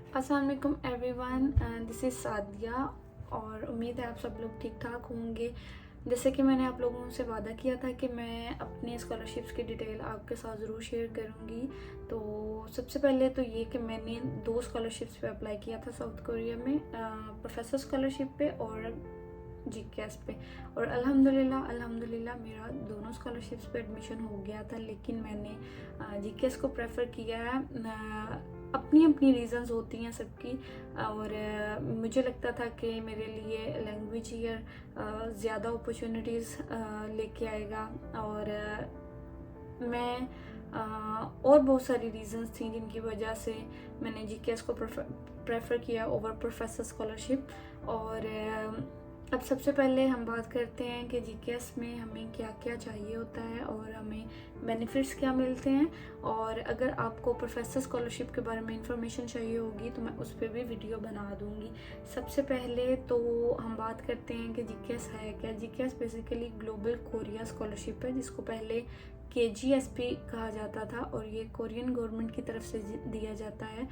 अस्सलाम वालेकुम everyone, this is Sadia और उम्मीद है आप सब लोग ठीक ठाक होंगे। जैसे कि मैंने आप लोगों से वादा किया था कि मैं अपने स्कॉलरशिप्स की डिटेल आपके साथ ज़रूर शेयर करूंगी। तो सबसे पहले तो ये कि मैंने 2 स्कॉलरशिप्स पे अप्लाई किया था साउथ कोरिया में, प्रोफेसर स्कॉलरशिप पे और जीकेएस पे। और अल्हम्दुलिल्लाह मेरा दोनों स्कॉलरशिप्स पे एडमिशन हो गया था, लेकिन मैंने जीकेएस को प्रेफर किया है। अपनी अपनी रीज़न्स होती हैं सबकी, और मुझे लगता था कि मेरे लिए लैंग्वेज ईयर ज़्यादा अपॉर्चुनिटीज़ लेके आएगा। और मैं और बहुत सारी रीज़न्स थी जिनकी वजह से मैंने जीकेएस को प्रेफर किया ओवर प्रोफेसर स्कॉलरशिप। और अब सबसे पहले हम बात करते हैं कि जीकेएस में हमें क्या क्या चाहिए होता है और हमें बेनिफिट्स क्या मिलते हैं। और अगर आपको प्रोफेसर स्कॉलरशिप के बारे में इंफॉर्मेशन चाहिए होगी तो मैं उस पर भी वीडियो बना दूंगी। सबसे पहले तो हम बात करते हैं कि जीकेएस है क्या। GKS basically global Korea scholarship है, जिसको पहले KGSP कहा जाता था, और ये कोरियन गवर्नमेंट की तरफ से दिया जाता है।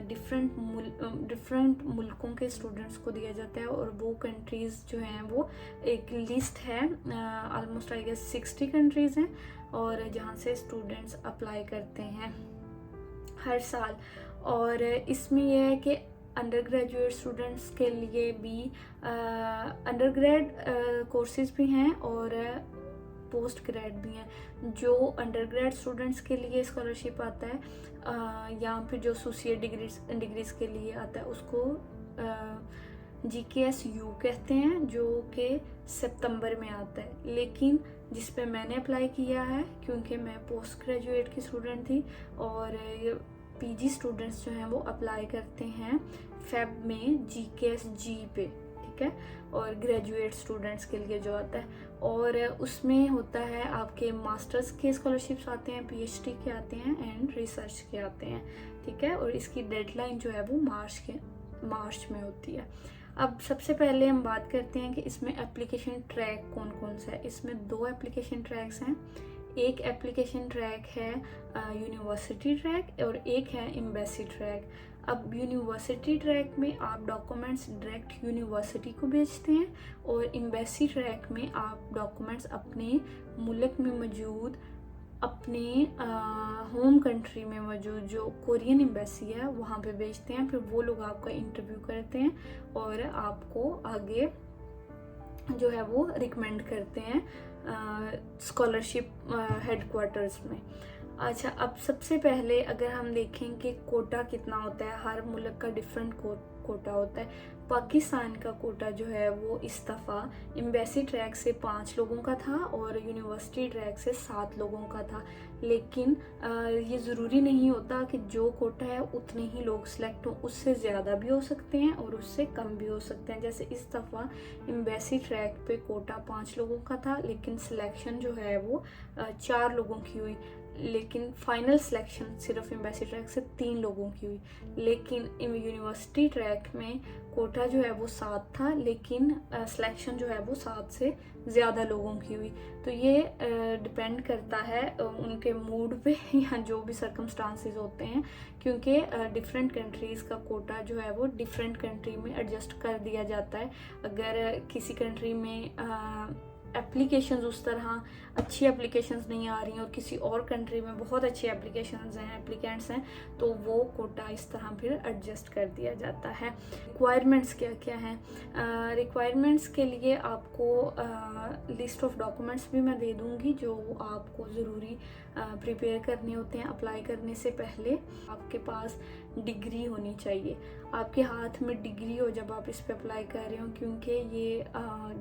डिफरेंट मुल्कों के स्टूडेंट्स को दिया जाता है, और वो कंट्रीज़ जो हैं वो एक लिस्ट है, ऑलमोस्ट आई गेस 60 कंट्रीज़ हैं, और जहाँ से स्टूडेंट्स अप्लाई करते हैं हर साल। और इसमें यह है कि अंडर ग्रेजुएट स्टूडेंट्स के लिए भी अंडर ग्रेड कोर्सेज भी हैं और पोस्ट ग्रेड भी हैं। जो अंडर ग्रेड स्टूडेंट्स के लिए स्कॉलरशिप आता है या फिर जो एसोसिएट डिग्रीज के लिए आता है उसको GKSU कहते हैं, जो कि सितंबर में आता है। लेकिन जिस पे मैंने अप्लाई किया है, क्योंकि मैं पोस्ट ग्रेजुएट की स्टूडेंट थी, और PG स्टूडेंट्स जो हैं वो अप्लाई करते हैं फेब में GKSG पे, ठीक है। और ग्रेजुएट स्टूडेंट्स के लिए जो आता है, और उसमें होता है आपके मास्टर्स के स्कॉलरशिप्स आते हैं, PhD के आते हैं एंड रिसर्च के आते हैं, ठीक है। और इसकी डेडलाइन जो है वो मार्च में होती है। अब सबसे पहले हम बात करते हैं कि इसमें एप्लीकेशन ट्रैक कौन कौन सा है। इसमें 2 एप्लीकेशन ट्रैक्स हैं। एक एप्लीकेशन ट्रैक है यूनिवर्सिटी ट्रैक और एक है एम्बेसी ट्रैक। अब यूनिवर्सिटी ट्रैक में आप डॉक्यूमेंट्स डायरेक्ट यूनिवर्सिटी को भेजते हैं, और एम्बेसी ट्रैक में आप डॉक्यूमेंट्स अपने मुल्क में मौजूद, अपने होम कंट्री में मौजूद जो कोरियन एम्बेसी है वहाँ पे भेजते हैं। फिर वो लोग आपका इंटरव्यू करते हैं और आपको आगे जो है वो रिकमेंड करते हैं स्कॉलरशिप हेडक्वार्टर्स में। अच्छा, अब सबसे पहले अगर हम देखें कि कोटा कितना होता है, हर मुल्क का डिफरेंट कोटा होता है। पाकिस्तान का कोटा जो है वो इस दफ़ा एम्बेसी ट्रैक से 5 लोगों का था और यूनिवर्सिटी ट्रैक से 7 लोगों का था। लेकिन ये ज़रूरी नहीं होता कि जो कोटा है उतने ही लोग सिलेक्ट हों, उससे ज़्यादा भी हो सकते हैं और उससे कम भी हो सकते हैं। जैसे इस दफ़ा एम्बेसी ट्रैक पे कोटा 5 लोगों का था, लेकिन सिलेक्शन जो है वो 4 लोगों की हुई। लेकिन फाइनल सिलेक्शन सिर्फ एम्बेसी ट्रैक से 3 लोगों की हुई। लेकिन यूनिवर्सिटी ट्रैक में कोटा जो है वो 7 था, लेकिन सिलेक्शन जो है वो 7 से ज़्यादा लोगों की हुई। तो ये डिपेंड करता है उनके मूड पे या जो भी सर्कमस्टांसेस होते हैं, क्योंकि डिफरेंट कंट्रीज़ का कोटा जो है वो डिफरेंट कंट्री में एडजस्ट कर दिया जाता है। अगर किसी कंट्री में एप्लीकेशंस उस तरह अच्छी एप्लीकेशंस नहीं आ रही हैं और किसी और कंट्री में बहुत अच्छी एप्लीकेशंस हैं, एप्लीकेंट्स हैं, तो वो कोटा इस तरह फिर एडजस्ट कर दिया जाता है। रिक्वायरमेंट्स क्या क्या हैं? रिक्वायरमेंट्स के लिए आपको लिस्ट ऑफ डॉक्यूमेंट्स भी मैं दे दूँगी जो आपको ज़रूरी प्रिपेयर करने होते हैं अप्लाई करने से पहले। आपके पास डिग्री होनी चाहिए, आपके हाथ में डिग्री हो जब आप इस पे अप्लाई कर रहे हो, क्योंकि ये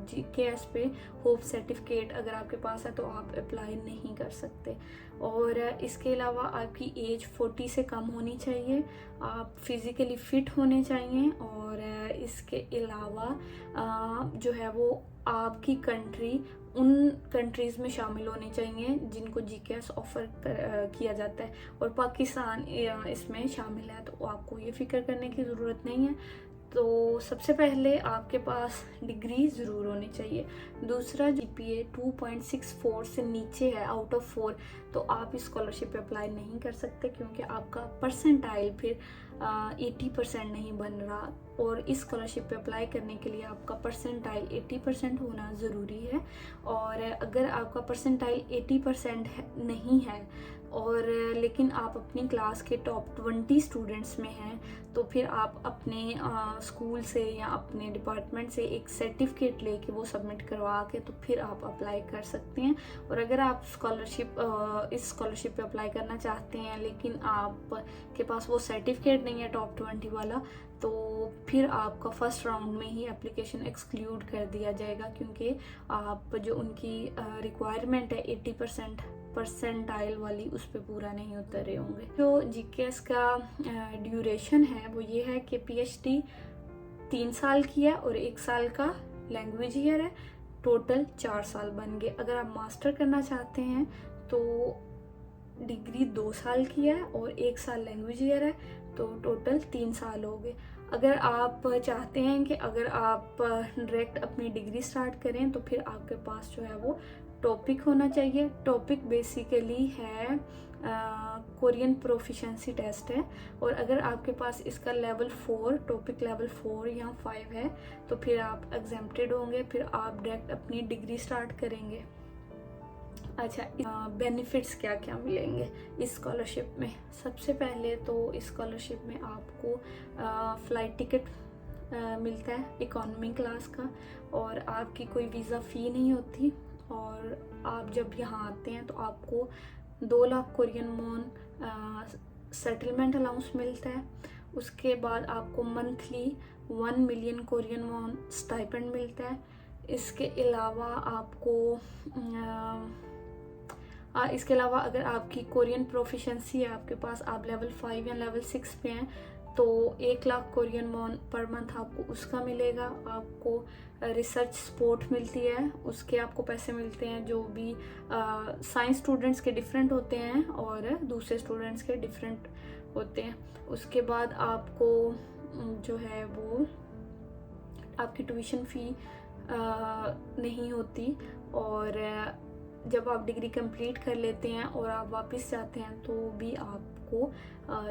GKS पे होप सर्टिफिकेट अगर आपके पास है तो आप अप्लाई नहीं कर सकते। और इसके अलावा आपकी एज 40 से कम होनी चाहिए, आप फिज़िकली फ़िट होने चाहिए, और इसके अलावा जो है वो आपकी कंट्री उन कंट्रीज़ में शामिल होनी चाहिए जिनको GKS ऑफ़र किया जाता है, और पाकिस्तान इसमें शामिल है, तो आपको ये फ़िक्र करने की ज़रूरत नहीं है। तो सबसे पहले आपके पास डिग्री ज़रूर होनी चाहिए। दूसरा, जीपीए 2.64 से नीचे है आउट ऑफ 4 तो आप इस स्कॉलरशिप पे अप्लाई नहीं कर सकते, क्योंकि आपका परसेंटाइल फिर 80% नहीं बन रहा, और इस स्कॉलरशिप पे अप्लाई करने के लिए आपका परसेंटाइल 80% होना ज़रूरी है। और अगर आपका परसेंटाइल 80% नहीं है और लेकिन आप अपनी क्लास के टॉप 20 स्टूडेंट्स में हैं, तो फिर आप अपने स्कूल से या अपने डिपार्टमेंट से एक सर्टिफिकेट लेके वो सबमिट करवा के तो फिर आप अप्लाई कर सकते हैं। और अगर आप इस स्कॉलरशिप पे अप्लाई करना चाहते हैं लेकिन आपके पास वो सर्टिफिकेट नहीं है टॉप 20 वाला, तो फिर आपका फर्स्ट राउंड में ही एप्लीकेशन एक्सक्लूड कर दिया जाएगा, क्योंकि आप जो उनकी रिक्वायरमेंट है 80% परसेंटाइल वाली उस पर पूरा नहीं उतरे होंगे। जो जीकेएस का ड्यूरेशन है वो ये है कि पीएचडी 3 साल की है और 1 साल का लैंग्वेज ईयर है, टोटल 4 साल बन गए। अगर आप मास्टर करना चाहते हैं तो डिग्री 2 साल की है और 1 साल लैंग्वेज ईयर है, तो टोटल 3 साल हो गए। अगर आप चाहते हैं कि अगर आप डायरेक्ट अपनी डिग्री स्टार्ट करें तो फिर आपके पास जो है वो टॉपिक होना चाहिए। टॉपिक बेसिकली है कोरियन प्रोफिशेंसी टेस्ट है, और अगर आपके पास इसका लेवल 4 टॉपिक लेवल 4 या 5 है तो फिर आप एग्जेम्प्टेड होंगे, फिर आप डायरेक्ट अपनी डिग्री स्टार्ट करेंगे। अच्छा, बेनिफिट्स क्या क्या मिलेंगे इस स्कॉलरशिप में? सबसे पहले तो इस स्कॉलरशिप में आपको फ़्लाइट टिकट मिलता है इकोनॉमी क्लास का, और आपकी कोई वीज़ा फ़ी नहीं होती, और आप जब यहाँ आते हैं तो आपको 2 lakh Korean von settlement allowance मिलता है। उसके बाद आपको monthly 1 million Korean von stipend मिलता है। इसके अलावा अगर आपकी कोरियन प्रोफिशेंसी है आपके पास, आप लेवल 5 या लेवल 6 पे हैं, तो 1 lakh Korean von per month आपको उसका मिलेगा। आपको रिसर्च सपोर्ट मिलती है, उसके आपको पैसे मिलते हैं, जो भी साइंस स्टूडेंट्स के डिफरेंट होते हैं और दूसरे स्टूडेंट्स के डिफरेंट होते हैं। उसके बाद आपको जो है वो आपकी ट्यूशन फ़ी नहीं होती, और जब आप डिग्री कंप्लीट कर लेते हैं और आप वापस जाते हैं तो भी आपको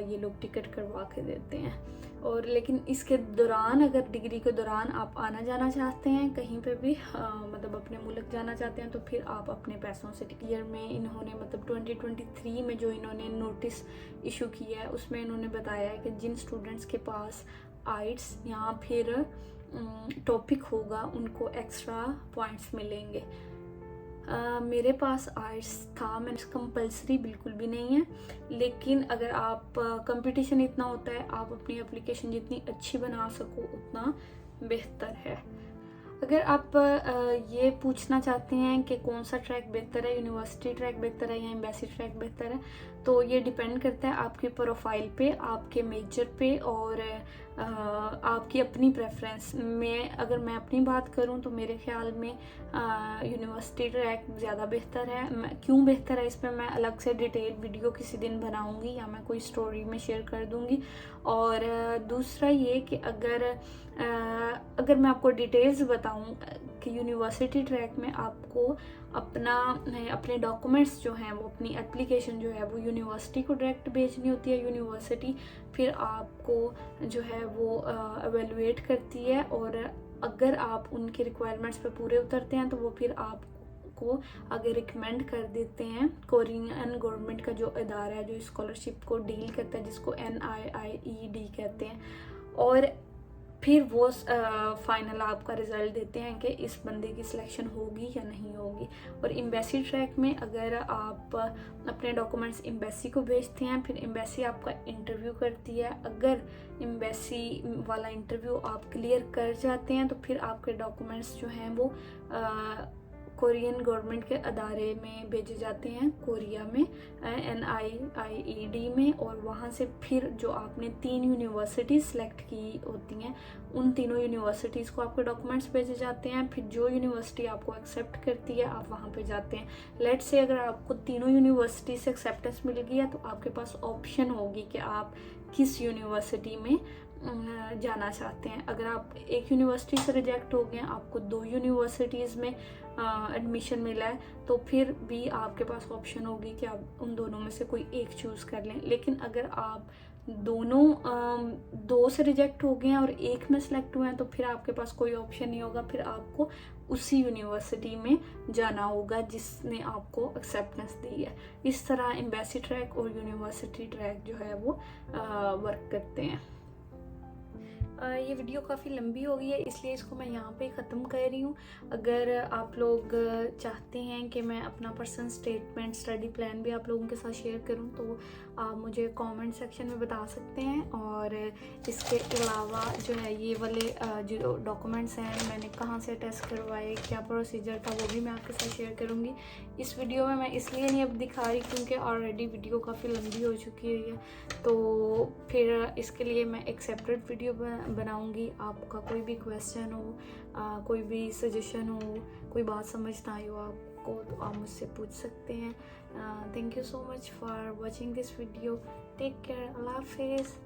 ये लोग टिकट करवा के देते हैं। और लेकिन इसके दौरान, अगर डिग्री के दौरान आप आना जाना चाहते हैं कहीं पे भी, मतलब अपने मुल्क जाना चाहते हैं, तो फिर आप अपने पैसों से ईयर में इन्होंने मतलब 2023 में जो इन्होंने नोटिस इशू किया है उसमें इन्होंने बताया है कि जिन स्टूडेंट्स के पास आइट्स या फिर टॉपिक होगा उनको एक्स्ट्रा पॉइंट्स मिलेंगे। मेरे पास आर्ट्स था, मैंने कंपल्सरी बिल्कुल भी नहीं है, लेकिन अगर आप कंपटीशन इतना होता है, आप अपनी एप्लीकेशन जितनी अच्छी बना सको उतना बेहतर है। अगर आप ये पूछना चाहते हैं कि कौन सा ट्रैक बेहतर है, यूनिवर्सिटी ट्रैक बेहतर है या एम्बेसी ट्रैक बेहतर है, तो ये डिपेंड करता है आपकी प्रोफाइल पे, आपके मेजर पे और आपकी अपनी प्रेफरेंस में। अगर मैं अपनी बात करूं तो मेरे ख्याल में यूनिवर्सिटी ट्रैक ज़्यादा बेहतर है। क्यों बेहतर है इस पर मैं अलग से डिटेल वीडियो किसी दिन बनाऊंगी या मैं कोई स्टोरी में शेयर कर दूंगी। और दूसरा ये कि अगर मैं आपको डिटेल्स बताऊं कि यूनिवर्सिटी ट्रैक में आपको अपने डॉक्यूमेंट्स जो हैं वो अपनी एप्लीकेशन जो है वो यूनिवर्सिटी को डायरेक्ट भेजनी होती है। यूनिवर्सिटी फिर आपको जो है वो एवेलुएट करती है, और अगर आप उनके रिक्वायरमेंट्स पे पूरे उतरते हैं तो वो फिर आपको आगे रिकमेंड कर देते हैं कोरियन गवर्नमेंट का जो इदारा है जो स्कॉलरशिप को डील करता है, जिसको NIIED कहते हैं, और फिर वो फाइनल आपका रिजल्ट देते हैं कि इस बंदे की सिलेक्शन होगी या नहीं होगी। और एम्बेसी ट्रैक में अगर आप अपने डॉक्यूमेंट्स एम्बेसी को भेजते हैं, फिर एम्बेसी आपका इंटरव्यू करती है। अगर एम्बेसी वाला इंटरव्यू आप क्लियर कर जाते हैं तो फिर आपके डॉक्यूमेंट्स जो हैं वो कोरियन गवर्नमेंट के अदारे में भेजे जाते हैं, कोरिया में NIIED में, और वहाँ से फिर जो आपने 3 यूनिवर्सिटीज़ सेलेक्ट की होती हैं उन तीनों यूनिवर्सिटीज़ को आपके डॉक्यूमेंट्स भेजे जाते हैं। फिर जो यूनिवर्सिटी आपको एक्सेप्ट करती है आप वहाँ पे जाते हैं। लेट्स से अगर आपको तीनों यूनिवर्सिटी से एक्सेप्टेंस मिल गई है तो आपके पास ऑप्शन होगी कि आप किस यूनिवर्सिटी में जाना चाहते हैं। अगर आप एक यूनिवर्सिटी से रिजेक्ट हो गए हैं, आपको 2 यूनिवर्सिटीज़ में एडमिशन मिला है, तो फिर भी आपके पास ऑप्शन होगी कि आप उन दोनों में से कोई एक चूज़ कर लें। लेकिन अगर आप दोनों 2 से रिजेक्ट हो गए हैं और एक में सेलेक्ट हुए हैं, तो फिर आपके पास कोई ऑप्शन नहीं होगा, फिर आपको उसी यूनिवर्सिटी में जाना होगा जिसने आपको एक्सेप्टेंस दी है। इस तरह एम्बेसी ट्रैक और यूनिवर्सिटी ट्रैक जो है वो वर्क करते हैं। ये वीडियो काफ़ी लंबी हो गई है, इसलिए इसको मैं यहाँ पे ख़त्म कर रही हूँ। अगर आप लोग चाहते हैं कि मैं अपना पर्सनल स्टेटमेंट, स्टडी प्लान भी आप लोगों के साथ शेयर करूँ, तो आप मुझे कमेंट सेक्शन में बता सकते हैं। और इसके अलावा जो है ये वाले जो डॉक्यूमेंट्स हैं मैंने कहाँ से टेस्ट करवाए, क्या प्रोसीजर था, वो भी मैं आपके साथ शेयर करूँगी। इस वीडियो में मैं इसलिए नहीं अब दिखा रही क्योंकि ऑलरेडी वीडियो काफ़ी लंबी हो चुकी है, तो फिर इसके लिए मैं एक सेपरेट वीडियो बनाऊंगी। आपका कोई भी क्वेश्चन हो, कोई भी सजेशन हो, कोई बात समझ ना आई हो आपको, तो आप मुझसे पूछ सकते हैं। Thank you so much for watching this video. Take care. अल्लाह हाफिज़।